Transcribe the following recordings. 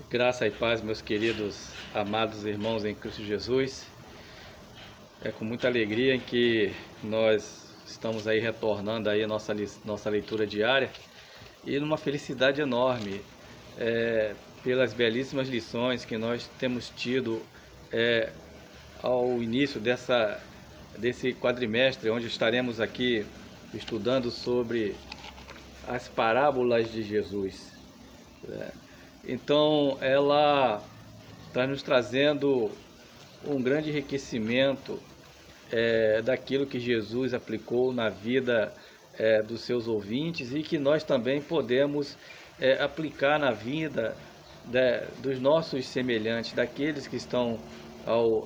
Graça e paz, meus queridos, amados irmãos em Cristo Jesus. É com muita alegria em que nós estamos aí retornando aí a nossa leitura diária e numa felicidade enorme pelas belíssimas lições que nós temos tido ao início desse quadrimestre, onde estaremos aqui estudando sobre as parábolas de Jesus. Então, ela está nos trazendo um grande enriquecimento daquilo que Jesus aplicou na vida dos seus ouvintes e que nós também podemos aplicar na vida dos nossos semelhantes, daqueles que estão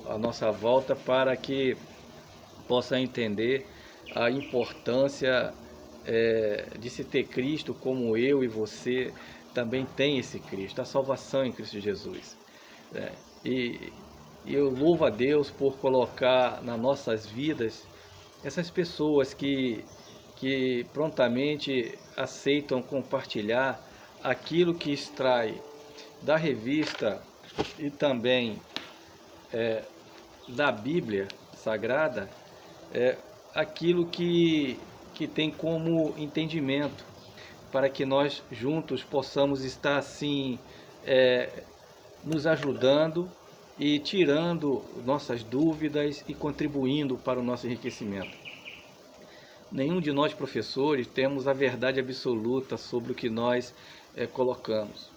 à nossa volta, para que possa entender a importância de se ter Cristo, como eu e você também tem esse Cristo, a salvação em Cristo Jesus. E eu louvo a Deus por colocar nas nossas vidas essas pessoas que prontamente aceitam compartilhar aquilo que extrai da revista e também da Bíblia Sagrada, aquilo que tem como entendimento, para que nós juntos possamos estar assim nos ajudando e tirando nossas dúvidas e contribuindo para o nosso enriquecimento. Nenhum de nós professores temos a verdade absoluta sobre o que nós colocamos.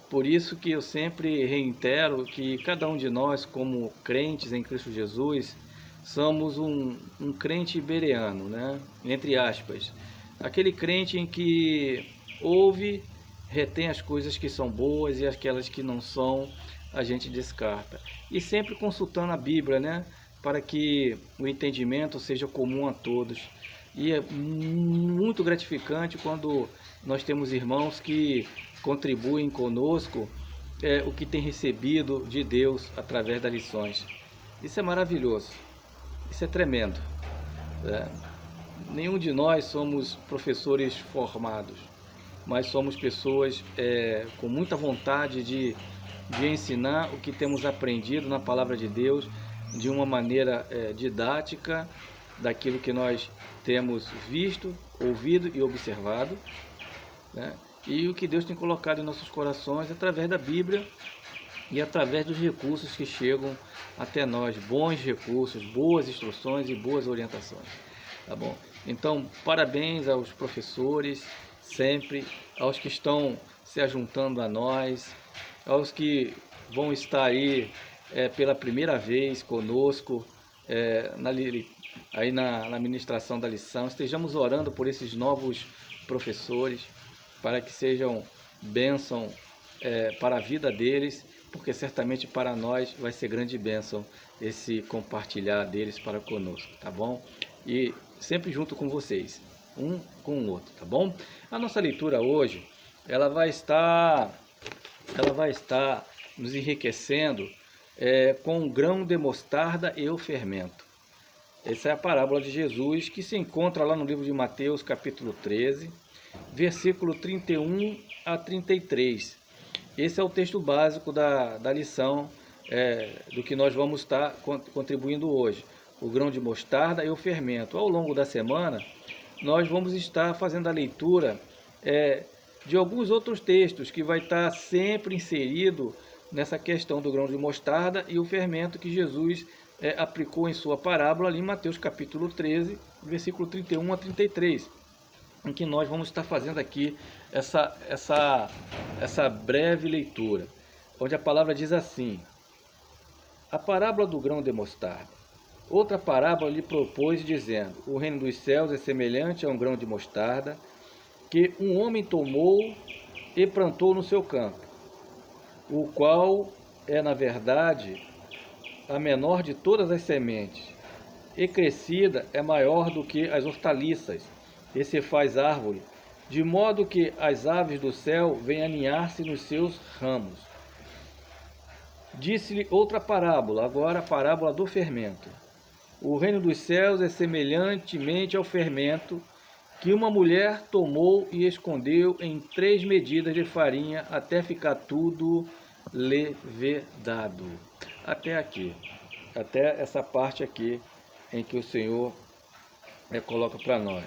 Por isso que eu sempre reitero que cada um de nós, como crentes em Cristo Jesus, somos um crente bereano, né? Entre aspas. Aquele crente em que ouve, retém as coisas que são boas e aquelas que não são, a gente descarta. E sempre consultando a Bíblia, né? Para que o entendimento seja comum a todos. E é muito gratificante quando nós temos irmãos que contribuem conosco o que tem recebido de Deus através das lições. Isso é maravilhoso, isso é tremendo. Nenhum de nós somos professores formados, mas somos pessoas com muita vontade de ensinar o que temos aprendido na Palavra de Deus de uma maneira didática, daquilo que nós temos visto, ouvido e observado, né? E o que Deus tem colocado em nossos corações através da Bíblia e através dos recursos que chegam até nós, bons recursos, boas instruções e boas orientações. Tá bom? Então, parabéns aos professores, sempre, aos que estão se ajuntando a nós, aos que vão estar aí pela primeira vez conosco, na ministração da lição. Estejamos orando por esses novos professores, para que sejam bênção para a vida deles, porque certamente para nós vai ser grande bênção esse compartilhar deles para conosco, tá bom? E sempre junto com vocês, um com o outro, tá bom? A nossa leitura hoje, ela vai estar nos enriquecendo com o grão de mostarda e o fermento. Essa é a parábola de Jesus, que se encontra lá no livro de Mateus, capítulo 13, versículo 31 a 33. Esse é o texto básico da lição do que nós vamos estar contribuindo hoje. O grão de mostarda e o fermento. Ao longo da semana, nós vamos estar fazendo a leitura de alguns outros textos que vai estar sempre inserido nessa questão do grão de mostarda e o fermento que Jesus aplicou em sua parábola ali em Mateus capítulo 13, versículo 31 a 33, em que nós vamos estar fazendo aqui essa breve leitura, onde a palavra diz assim: a parábola do grão de mostarda. Outra parábola lhe propôs, dizendo: o reino dos céus é semelhante a um grão de mostarda, que um homem tomou e plantou no seu campo, o qual é, na verdade, a menor de todas as sementes, e crescida é maior do que as hortaliças, e se faz árvore, de modo que as aves do céu vêm aninhar-se nos seus ramos. Disse-lhe outra parábola, agora a parábola do fermento. O reino dos céus é semelhantemente ao fermento que uma mulher tomou e escondeu em 3 medidas de farinha até ficar tudo levedado. Até aqui, até essa parte aqui em que o Senhor coloca para nós.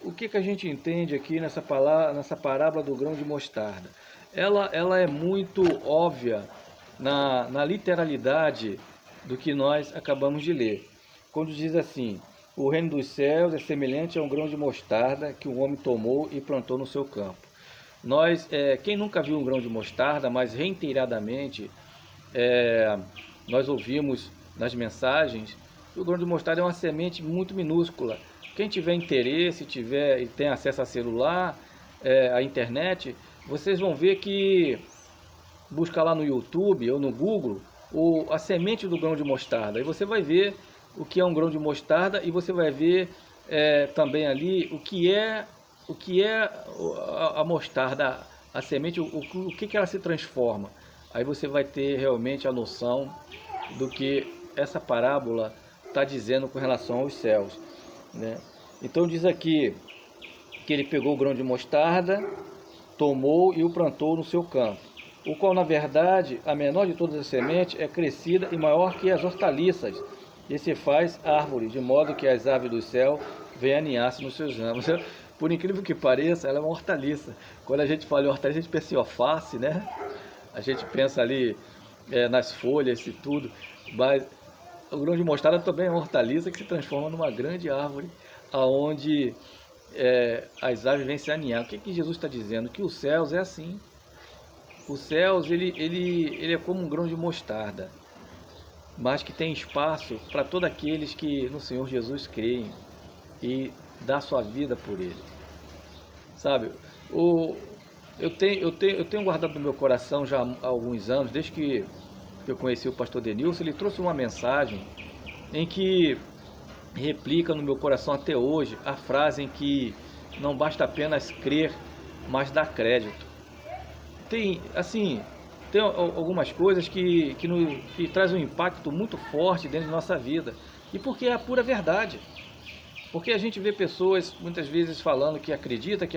O que a gente entende aqui nessa parábola do grão de mostarda? Ela é muito óbvia na literalidade do que nós acabamos de ler. Quando diz assim: o reino dos céus é semelhante a um grão de mostarda que um homem tomou e plantou no seu campo. Quem nunca viu um grão de mostarda, mas reiteradamente nós ouvimos nas mensagens que o grão de mostarda é uma semente muito minúscula. Quem tiver interesse, e tem acesso a celular, à internet, vocês vão ver que busca lá no YouTube ou no Google a semente do grão de mostarda. E você vai ver o que é um grão de mostarda e você vai ver também ali o que é a mostarda, a semente, o que ela se transforma. Aí você vai ter realmente a noção do que essa parábola está dizendo com relação aos céus, né? Então diz aqui que ele pegou o grão de mostarda, tomou e o plantou no seu campo, o qual na verdade a menor de todas as sementes é crescida e maior que as hortaliças, e se faz árvore, de modo que as aves do céu venham aninhar-se nos seus ramos. Por incrível que pareça, ela é uma hortaliça. Quando a gente fala em hortaliça, a gente pensa em alface, né? A gente pensa ali nas folhas e tudo, mas o grão de mostarda também é uma hortaliça que se transforma numa grande árvore, aonde as aves vêm se aninhar. O que Jesus está dizendo? Que os céus é assim. Os céus, ele é como um grão de mostarda, mas que tem espaço para todos aqueles que no Senhor Jesus creem e dá sua vida por Ele. Sabe, eu tenho guardado no meu coração já há alguns anos, desde que eu conheci o pastor Denilson. Ele trouxe uma mensagem em que replica no meu coração até hoje a frase em que não basta apenas crer, mas dar crédito. Tem algumas coisas que trazem um impacto muito forte dentro de nossa vida, e porque é a pura verdade. Porque a gente vê pessoas muitas vezes falando que acredita,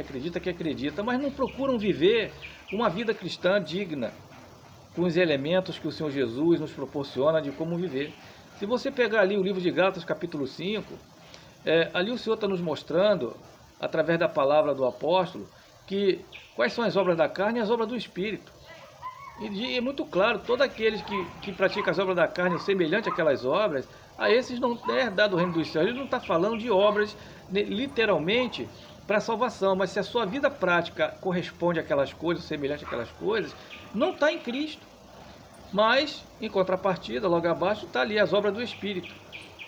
mas não procuram viver uma vida cristã digna, com os elementos que o Senhor Jesus nos proporciona de como viver. Se você pegar ali o livro de Gálatas capítulo 5, ali o Senhor está nos mostrando, através da palavra do apóstolo, que quais são as obras da carne e as obras do Espírito. E é muito claro, todos aqueles que praticam as obras da carne semelhante àquelas obras, a esses não é dado o reino dos céus. Ele não está falando de obras literalmente para salvação, mas se a sua vida prática corresponde àquelas coisas, semelhante àquelas coisas, não está em Cristo. Mas, em contrapartida, logo abaixo, está ali as obras do Espírito.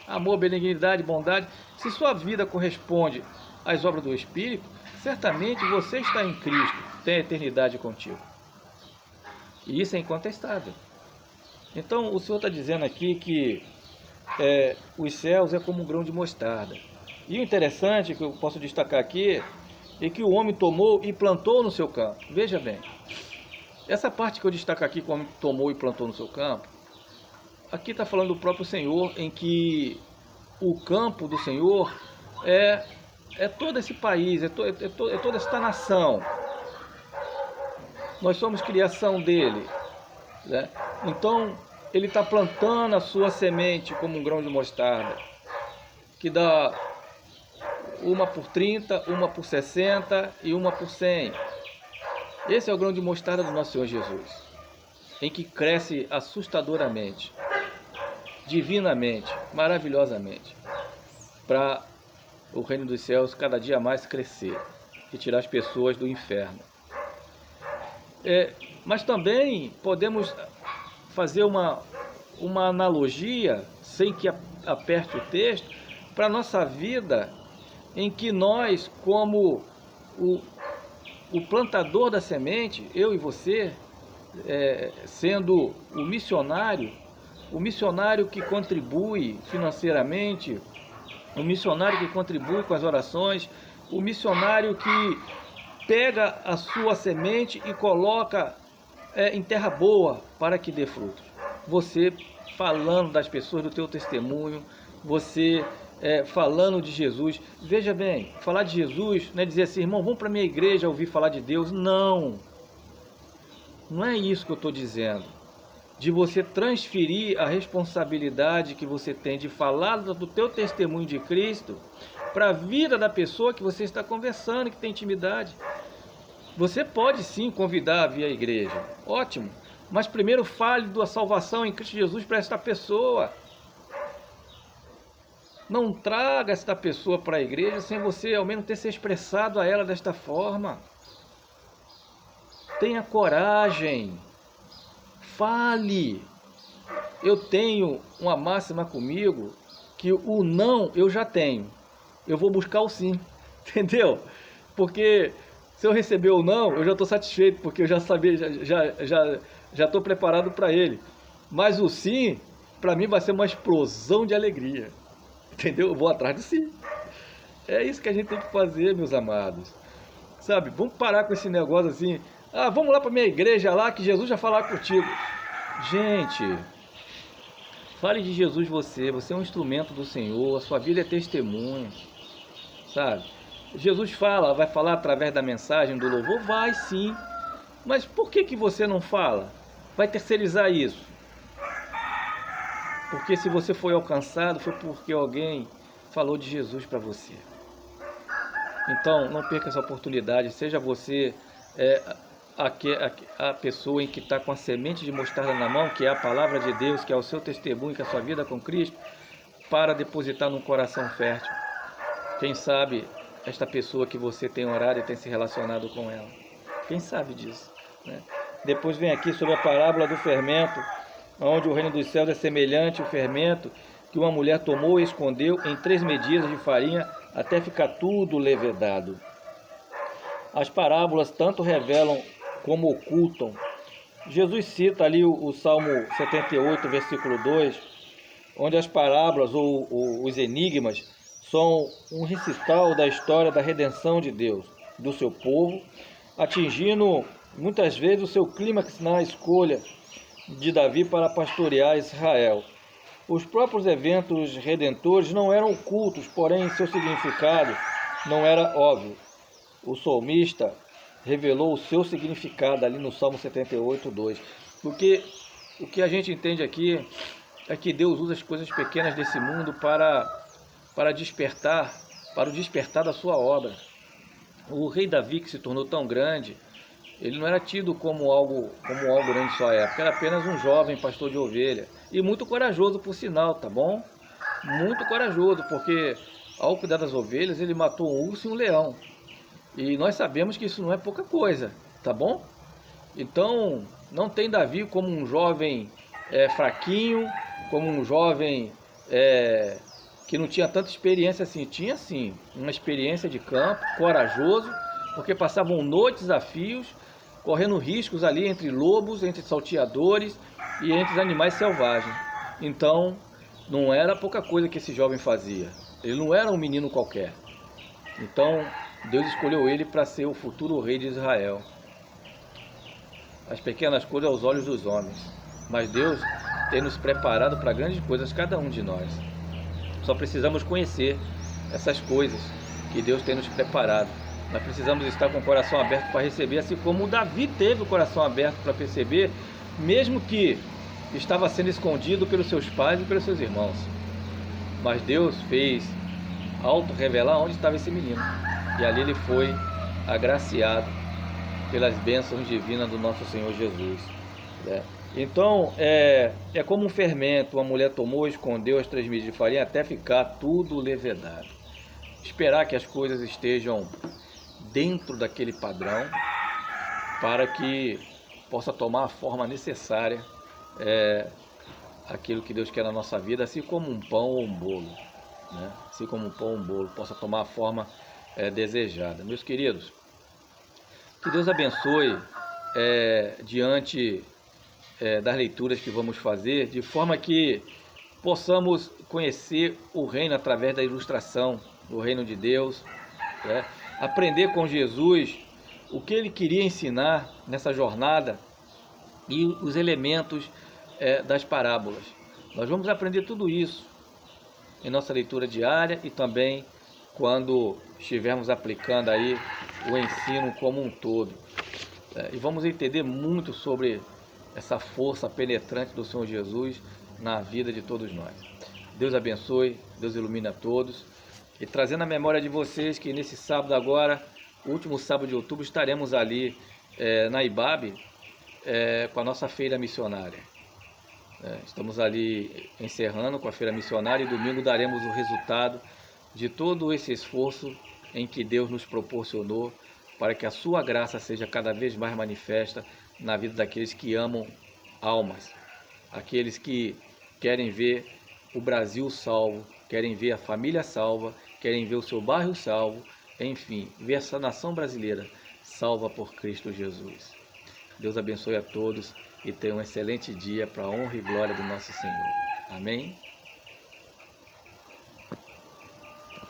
Amor, benignidade, bondade. Se sua vida corresponde às obras do Espírito, certamente você está em Cristo, tem a eternidade contigo. E isso é incontestável. Então, o Senhor está dizendo aqui que os céus é como um grão de mostarda. E o interessante, que eu posso destacar aqui, é que o homem tomou e plantou no seu campo. Veja bem, essa parte que eu destaco aqui, que o homem tomou e plantou no seu campo, aqui está falando do próprio Senhor, em que o campo do Senhor é todo esse país, é toda esta nação. Nós somos criação dele, né? Então, ele está plantando a sua semente como um grão de mostarda, que dá uma por 30, uma por 60 e uma por 100. Esse é o grão de mostarda do nosso Senhor Jesus, em que cresce assustadoramente, divinamente, maravilhosamente, para o reino dos céus cada dia mais crescer e tirar as pessoas do inferno. Mas também podemos fazer uma analogia, sem que aperte o texto, para a nossa vida, em que nós, como o plantador da semente, eu e você, sendo o missionário que contribui financeiramente, o missionário que contribui com as orações, o missionário que pega a sua semente e coloca em terra boa para que dê frutos. Você falando das pessoas, do teu testemunho, você falando de Jesus. Veja bem, falar de Jesus não é dizer assim, irmão, vamos para a minha igreja ouvir falar de Deus. Não. Não é isso que eu estou dizendo. De você transferir a responsabilidade que você tem de falar do teu testemunho de Cristo para a vida da pessoa que você está conversando, que tem intimidade. Você pode sim convidar a vir à igreja, ótimo, mas primeiro fale da salvação em Cristo Jesus para esta pessoa. Não traga esta pessoa para a igreja sem você ao menos ter se expressado a ela desta forma. Tenha coragem, fale. Eu tenho uma máxima comigo que o não eu já tenho, eu vou buscar o sim, entendeu? Porque se eu receber o não, eu já estou satisfeito, porque eu já sabia, já estou preparado para ele. Mas o sim, para mim vai ser uma explosão de alegria, entendeu? Eu vou atrás do sim. É isso que a gente tem que fazer, meus amados. Sabe, vamos parar com esse negócio assim, vamos lá para minha igreja lá que Jesus já falar contigo. Gente, fale de Jesus você é um instrumento do Senhor, a sua vida é testemunho, sabe? Jesus vai falar através da mensagem do louvor? Vai sim, mas por que você não fala? Vai terceirizar isso? Porque se você foi alcançado, foi porque alguém falou de Jesus para você. Então, não perca essa oportunidade, seja você a pessoa em que está com a semente de mostarda na mão, que é a palavra de Deus, que é o seu testemunho, que é a sua vida com Cristo, para depositar num coração fértil. Quem sabe esta pessoa que você tem orado e tem se relacionado com ela. Quem sabe disso, né? Depois vem aqui sobre a parábola do fermento, onde o reino dos céus é semelhante ao fermento que uma mulher tomou e escondeu em 3 medidas de farinha até ficar tudo levedado. As parábolas tanto revelam como ocultam. Jesus cita ali o Salmo 78, versículo 2, onde as parábolas ou os enigmas são um recital da história da redenção de Deus, do seu povo, atingindo muitas vezes o seu clímax na escolha de Davi para pastorear Israel. Os próprios eventos redentores não eram ocultos, porém seu significado não era óbvio. O salmista revelou o seu significado ali no Salmo 78, 2. Porque o que a gente entende aqui é que Deus usa as coisas pequenas desse mundo para despertar, para o despertar da sua obra. O rei Davi, que se tornou tão grande, ele não era tido como algo grande em sua época, era apenas um jovem pastor de ovelha. E muito corajoso, por sinal, tá bom? Muito corajoso, porque ao cuidar das ovelhas, ele matou um urso e um leão. E nós sabemos que isso não é pouca coisa, tá bom? Então, não tem Davi como um jovem fraquinho, como um jovem que não tinha tanta experiência assim. Tinha sim, uma experiência de campo, corajoso, porque passavam noites a fios, correndo riscos ali entre lobos, entre salteadores e entre animais selvagens. Então, não era pouca coisa que esse jovem fazia. Ele não era um menino qualquer. Então, Deus escolheu ele para ser o futuro rei de Israel. As pequenas coisas aos olhos dos homens, mas Deus tem nos preparado para grandes coisas, cada um de nós. Só precisamos conhecer essas coisas que Deus tem nos preparado. Nós precisamos estar com o coração aberto para receber, assim como o Davi teve o coração aberto para perceber, mesmo que estava sendo escondido pelos seus pais e pelos seus irmãos. Mas Deus fez auto-revelar onde estava esse menino. E ali ele foi agraciado pelas bênçãos divinas do nosso Senhor Jesus. Então, é como um fermento, uma mulher tomou e escondeu as 3 medidas de farinha até ficar tudo levedado. Esperar que as coisas estejam dentro daquele padrão para que possa tomar a forma necessária aquilo que Deus quer na nossa vida, assim como um pão ou um bolo, né? Assim como um pão ou um bolo possa tomar a forma desejada. Meus queridos, que Deus abençoe diante das leituras que vamos fazer, de forma que possamos conhecer o reino através da ilustração do reino de Deus, né? Aprender com Jesus o que ele queria ensinar nessa jornada e os elementos das parábolas. Nós vamos aprender tudo isso em nossa leitura diária e também quando estivermos aplicando aí o ensino como um todo. E vamos entender muito sobre essa força penetrante do Senhor Jesus na vida de todos nós. Deus abençoe, Deus ilumine a todos. E trazendo a memória de vocês que nesse sábado agora, o último sábado de outubro, estaremos ali na IBAB com a nossa feira missionária. Estamos ali encerrando com a feira missionária e domingo daremos o resultado de todo esse esforço em que Deus nos proporcionou para que a sua graça seja cada vez mais manifesta na vida daqueles que amam almas, aqueles que querem ver o Brasil salvo, querem ver a família salva, querem ver o seu bairro salvo, enfim, ver essa nação brasileira salva por Cristo Jesus. Deus abençoe a todos e tenha um excelente dia para a honra e glória do nosso Senhor. Amém?